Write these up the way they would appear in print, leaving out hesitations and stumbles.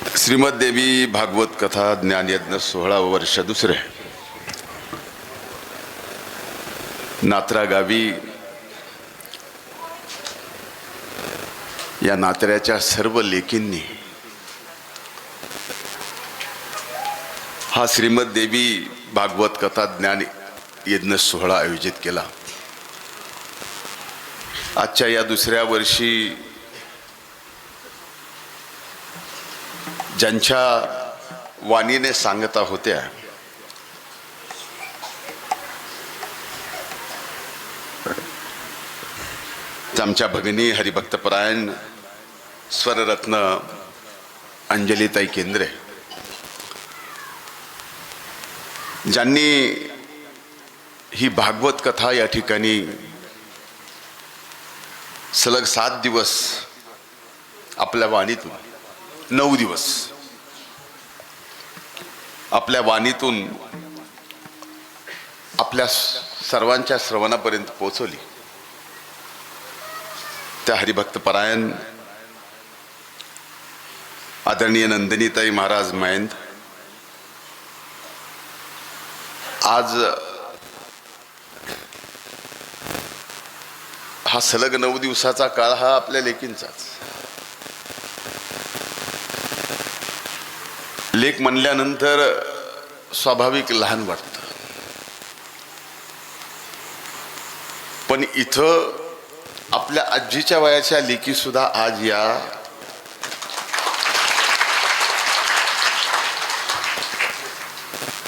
श्रीमद देवी भागवत कथा ज्ञानयज्ञ 16 वर्ष दुसरे नात्रा गावी या नात्र्याच्या सर्व लेकींनी हा श्रीमद देवी भागवत कथा ज्ञान यज्ञ 16 आयोजित केला। आजच्या या दुसऱ्या वर्षी ज्यांच्या वाणीने सांगता होत्या आमच्या भगिनी हरिभक्तपरायण स्वररत्न अंजलीताई केंद्रे, ज्यांनी ही भागवत कथा या ठिकाणी सलग 7 दिवस आपल्या वाणीतून 9 दिवस आपल्या वाणीतून आपल्या सर्वांच्या श्रवणापर्यंत पोहोचवली। त्या हरिभक्तपरायण आदरणीय नंदिनीताई महाराज मयंद आज हा सलग 9 दिवसाचा काळ हा आपल्या लेकींचाच। लेक म्हणल्यानंतर स्वाभाविक लहान वाटतं, पण इथं आपल्या आजीच्या वयाच्या लेकी सुद्धा आज या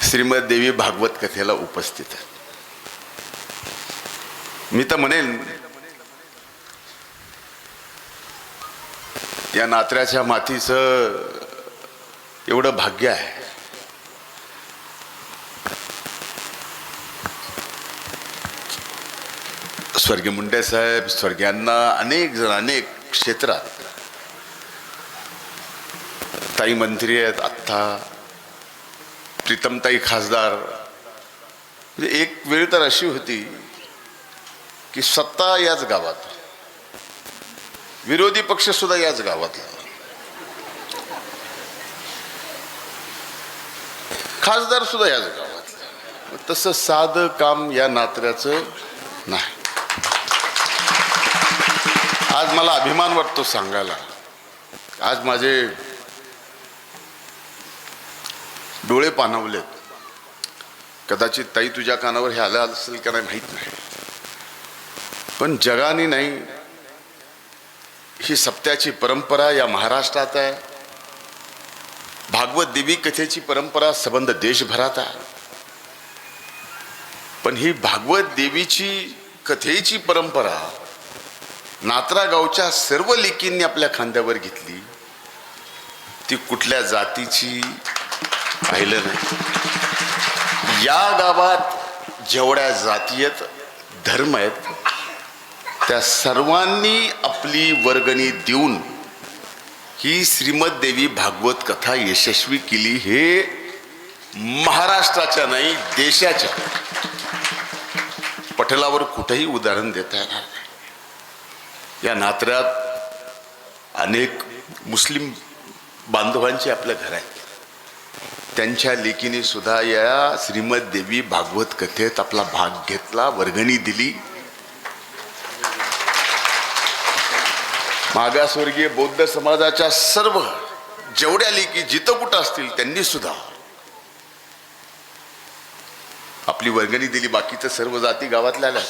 श्रीमद देवी भागवत कथेला उपस्थित आहेत। मी तर म्हणेन या नात्र्याच्या मातीचं एवढं भाग्य आहे। स्वर्गीय मुंडे साहेब, स्वर्गीयांना अनेक जण अनेक क्षेत्रात, ताई मंत्री आहेत, आत्ता प्रीतमताई खासदार, म्हणजे एक वेळ तर अशी होती की सत्ता याच गावात, विरोधी पक्ष सुद्धा याच गावातला, खासदार सुद्धा याच गावातला। तसं साधं काम या नात्र्याचं नाही। आज मला अभिमान वाटतो सांगायला, आज माझे डोळे पाणावलेत। कदाचित ताई तुझ्या कानावर हे आलं असेल का नाही माहीत नाही, पण जगाने नाही, ही सप्त्याची परंपरा या महाराष्ट्रात आहे। भागवत देवी कथेची परंपरा संबंध देशभरात आहे, पण ही भागवत देवीची कथेची परंपरा नात्रा गावच्या सर्व लेकींनी आपल्या खांद्यावर घेतली। ती कुठल्या जातीची पाहिलं नाही। या गावात जेवढ्या जाती आहेत, धर्म आहेत, त्या सर्वांनी आपली वर्गणी देऊन ही श्रीमद देवी भागवत कथा यशस्वी केली। हे महाराष्ट्राच्या नाही, देशाच्या पटलावर कुठेही उदाहरण देता येणार नाही। या नात्र्यात अनेक मुस्लिम बांधवांचे आपल्या घर आहेत, त्यांच्या लेकीने सुद्धा या श्रीमद देवी भागवत कथेत आपला भाग घेतला, वर्गणी दिली। मागासवर्गीय बौद्ध समाजाच्या सर्व जेवढ्या लेकी जिथं कुठं असतील त्यांनी सुद्धा आपली वर्गणी दिली। बाकीचं सर्व जाती गावातल्या आल्या।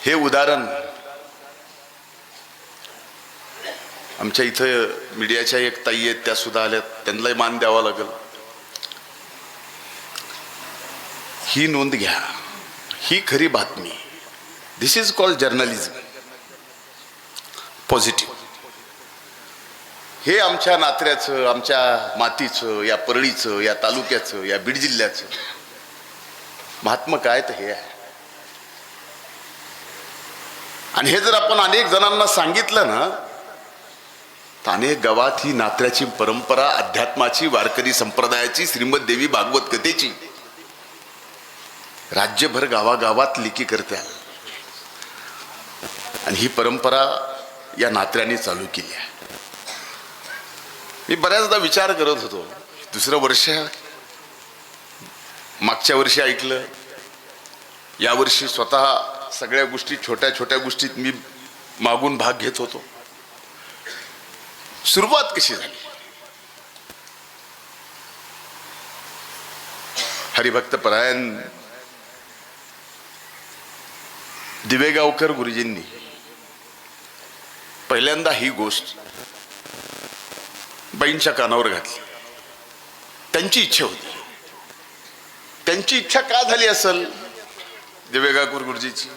हे उदाहरण आमच्या इथं मीडियाच्या एक ताई आहेत, त्या सुद्धा आल्यात, त्यांनाही मान द्यावा लागेल। ही नोंद घ्या, ही खरी बातमी। दिस इज कॉल्ड जर्नलिझम पॉझिटिव्ह। हे आमच्या नात्र्याचं, आमच्या मातीचं, या परळीचं, या तालुक्याचं, या बीड जिल्ह्याचं महात्मा काय तर हे आहे। आणि हे जर आपण अनेक जणांना सांगितलं ना, तर अनेक गावात ही नात्र्याची परंपरा, अध्यात्माची, वारकरी संप्रदायाची, श्रीमद देवी भागवत कथेची राज्यभर गावागावात लेकी करत्या। आणि ही परंपरा या नात्र्याने चालू केली आहे। मी बऱ्याचदा विचार करत होतो, दुसरं वर्ष, मागच्या वर्षी ऐकलं, यावर्षी स्वतः सगळ्या गोष्टी, छोट्या छोट्या गोष्टीत मी मागून भाग घेत होतो. सुरुवात कशी झाली? हरिभक्त परायण दिवेगावकर गुरुजींनी पहिल्यांदा ही गोष्ट बाईंच्या कानावर घातली. त्यांची इच्छा होती. त्यांची इच्छा का झाली असेल दिवेगावकर गुरुजीची?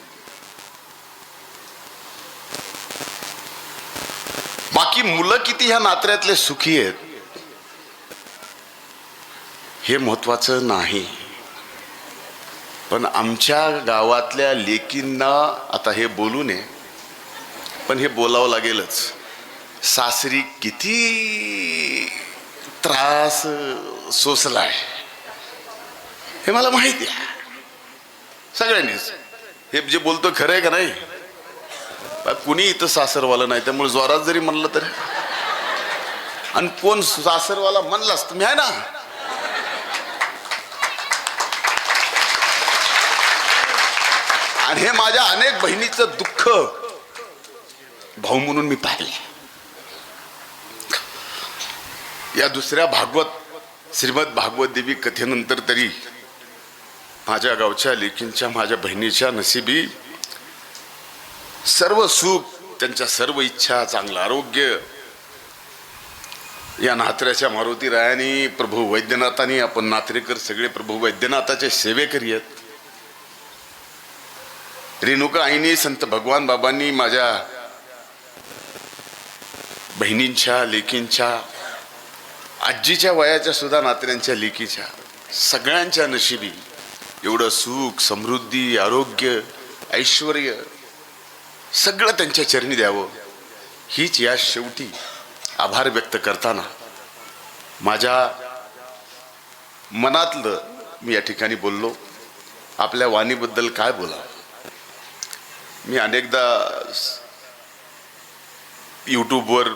बाकी मुलं किती ह्या नात्यातले सुखी आहेत हे महत्वाचं नाही, पण आमच्या गावातल्या लेकींना आता हे बोलू नये, पण हे बोलावं लागेलच. सासरी किती त्रास सोसलाय हे मला माहिती आहे सगळ्यांनीच. हे जे बोलतो खरं आहे का नाही? कुणी इथं सासरवाला नाही, त्यामुळे जोरात जरी म्हणलं तरी, आणि कोण सासरवाला म्हणलास तुम्ही आहे ना, आणि हे माझ्या अनेक बहिणीचं दुःख भाऊ म्हणून मी पाहिले. या दुसऱ्या श्रीमद भागवत देवी कथेनंतर तरी माझ्या गावच्या लेकींच्या, माझ्या बहिणीच्या नशिबी सर्व सुख, त्यांच्या सर्व इच्छा, चांगलं आरोग्य या नात्र्याच्या मारुती रायानी, प्रभू वैद्यनाथांनी, आपण नात्रेकर सगळे प्रभू वैद्यनाथाचे सेवेकरी आहेत. रेणुका आईनी, संत भगवान बाबांनी माझ्या बहिणींच्या, लेकींच्या, आजीच्या वयाच्या सुद्धा नात्यांच्या, लेकीच्या सगळ्यांच्या नशिबी एवढं सुख, समृद्धी, आरोग्य, ऐश्वर सगळं त्यांच्या चरणी द्यावं, हीच या शेवटी आभार व्यक्त करताना माझ्या मनातलं मी या ठिकाणी बोललो. आपल्या वाणीबद्दल काय बोलावं? मी अनेकदा यूट्यूबवर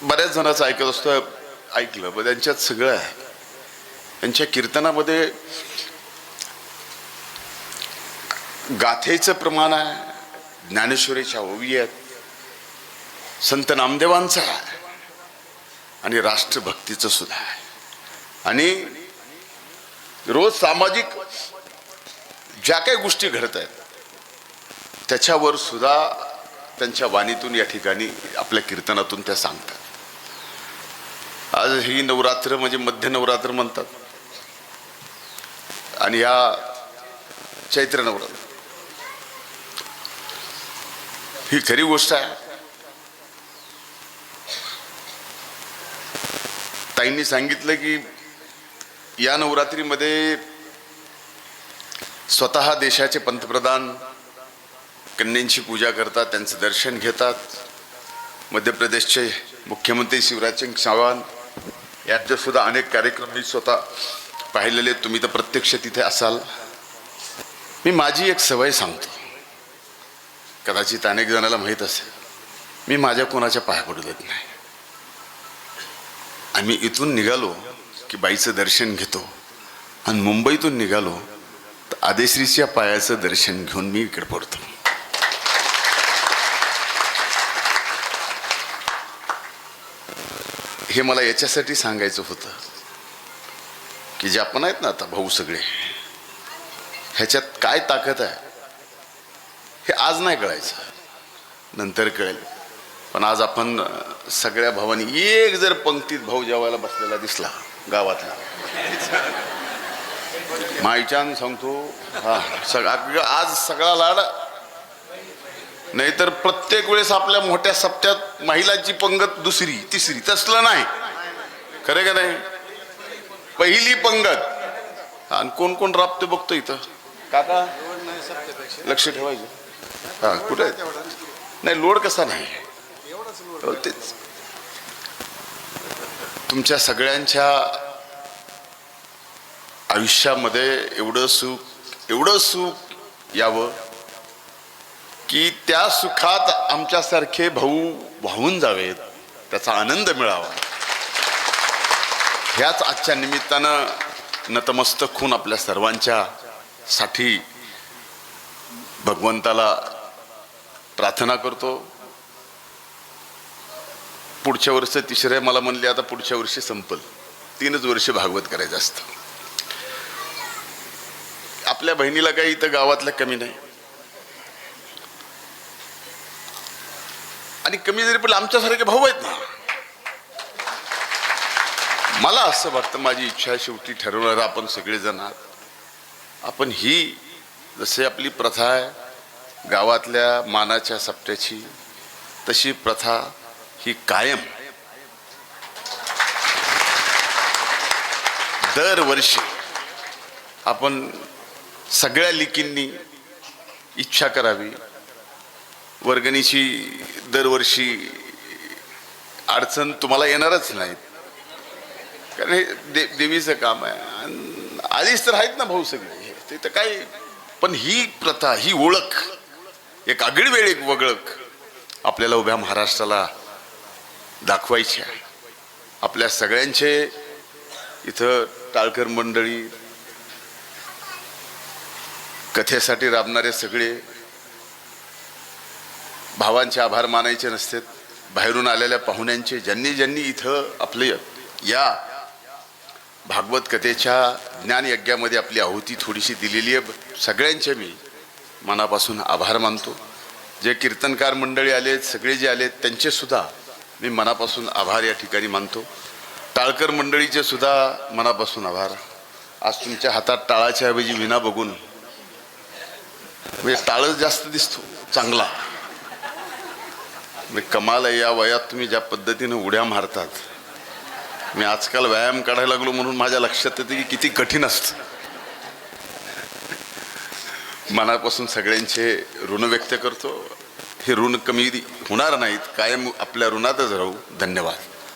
बऱ्याच जणांचं ऐकत असतो, ऐकलं, पण त्यांच्यात सगळं आहे. त्यांच्या कीर्तनामध्ये गाथेचं प्रमाण आहे, ज्ञानेश्वरीच्या ओवी आहेत, संत नामदेवांचं आहे, आणि राष्ट्रभक्तीचं सुद्धा आहे. आणि रोज सामाजिक ज्या काही गोष्टी घडत आहेत त्याच्यावर सुद्धा त्यांच्या वाणीतून या ठिकाणी आपल्या कीर्तनातून त्या सांगतात. आज ही नवरात्र म्हणजे मध्य नवरात्र म्हणतात, आणि या चैत्र नवरात्र ही खरी गोष्ट आहे. ताईंनी सांगितलं की या नवरात्रीमध्ये स्वतः देशाचे पंतप्रधान कन्यांची पूजा करतात, त्यांचं दर्शन घेतात. मध्य प्रदेशचे मुख्यमंत्री शिवराज सिंग चौहान यांचे सुद्धा अनेक कार्यक्रम मी स्वतः पाहिलेले, तुम्ही तर प्रत्यक्ष तिथे असाल. मी माझी एक सवय सांगतो, कदाचित अनेक जणांना माहीत असेल, मी माझ्या कोणाच्या पाया पडू देत नाही. आम्ही इथून निघालो की बाईचं दर्शन घेतो, आणि मुंबईतून निघालो तर आदेश्रीच्या पायाचं दर्शन घेऊन मी इकडे पडतो. हे मला याच्यासाठी सांगायचं होतं की जे आपण आहेत ना आता भाऊ सगळे, ह्याच्यात काय ताकद आहे हे आज नाही कळायचं, नंतर कळेल. पण आज आपण सगळ्या भावांनी एक जर पंक्तीत भाऊ जेवायला बसलेला दिसला गावातला, माईच्यान सांगतो हा आज सगळा लाड, नाहीतर प्रत्येक वेळेस आपल्या मोठ्या सप्त्यात महिलांची पंगत दुसरी तिसरी, तसलं नाही. खरे का नाही? पहिली पंगत. आणि कोण कोण राबते बघतो इथं काका, लक्ष ठेवायचं. हा कुठे नाही, लोड कसा नाही, तेच तुमच्या सगळ्यांच्या आयुष्यामध्ये एवढं सुख यावं की त्या सुखात आमच्यासारखे भाऊ वाहून जावेत. त्याचा आनंद मिळावा, ह्याच आजच्या निमित्तानं नतमस्तक होऊन आपल्या सर्वांच्या साठी भगवंताला प्रार्थना करतो. पुढच्या वर्ष तिसरे मला म्हणले आता पुढच्या वर्षी संपल, 3च वर्ष भागवत करायचं असतं. आपल्या बहिणीला काही इथं गावातल्या कमी नाही, आणि कमी जरी पण आमच्यासारखे भाऊ आहेत ना. मला असं वाटतं, माझी इच्छा शेवटी ठरवणार आपण सगळेजण आहात. आपण ही जसे आपली प्रथा आहे गावातल्या मानाच्या सप्त्याची, तशी प्रथा ही कायम दरवर्षी आपण सगळ्या लेकींनी इच्छा करावी. वर्गणीची दरवर्षी अडचण तुम्हाला येणारच नाही, कारण हे देवीचं काम आहे. आधीच तर आहेत ना भाऊ सगळे, ते तर काय. पण ही प्रथा, ही ओळख, एक आगळी वेळ, एक वगळक आपल्याला उभ्या महाराष्ट्राला दाखवायची आहे. आपल्या सगळ्यांचे इथं टाळकर मंडळी, कथेसाठी राबणारे सगळे भावांचे आभार मानायचे नसतात. बाहेरून आलेल्या पाहुण्यांचे, ज्यांनी ज्यांनी इथं आपले या भागवत कथेच्या ज्ञानयज्ञामध्ये आपली आहुती थोडीशी दिलेली आहे, सगळ्यांचे मी मनापासून आभार मानतो. जे कीर्तनकार मंडळी आलेत, सगळे जे आलेत, त्यांचे सुद्धा मी मनापासून आभार या ठिकाणी मानतो. टाळकर मंडळीचे सुद्धा मनापासून आभार. आज तुमच्या हातात टाळाच्या ऐवजी विणा बघून म्हणजे टाळच जास्त दिसतो चांगला. कमाल आहे, या वयात तुम्ही ज्या पद्धतीने उड्या मारतात. मी आजकाल व्यायाम काढायला लागलो म्हणून माझ्या लक्षात येते की किती कठीण असतं. मनापासून सगळ्यांचे ऋण व्यक्त करतो. हे ऋण कमी होणार नाहीत, कायम आपल्या ऋणातच राहू. धन्यवाद.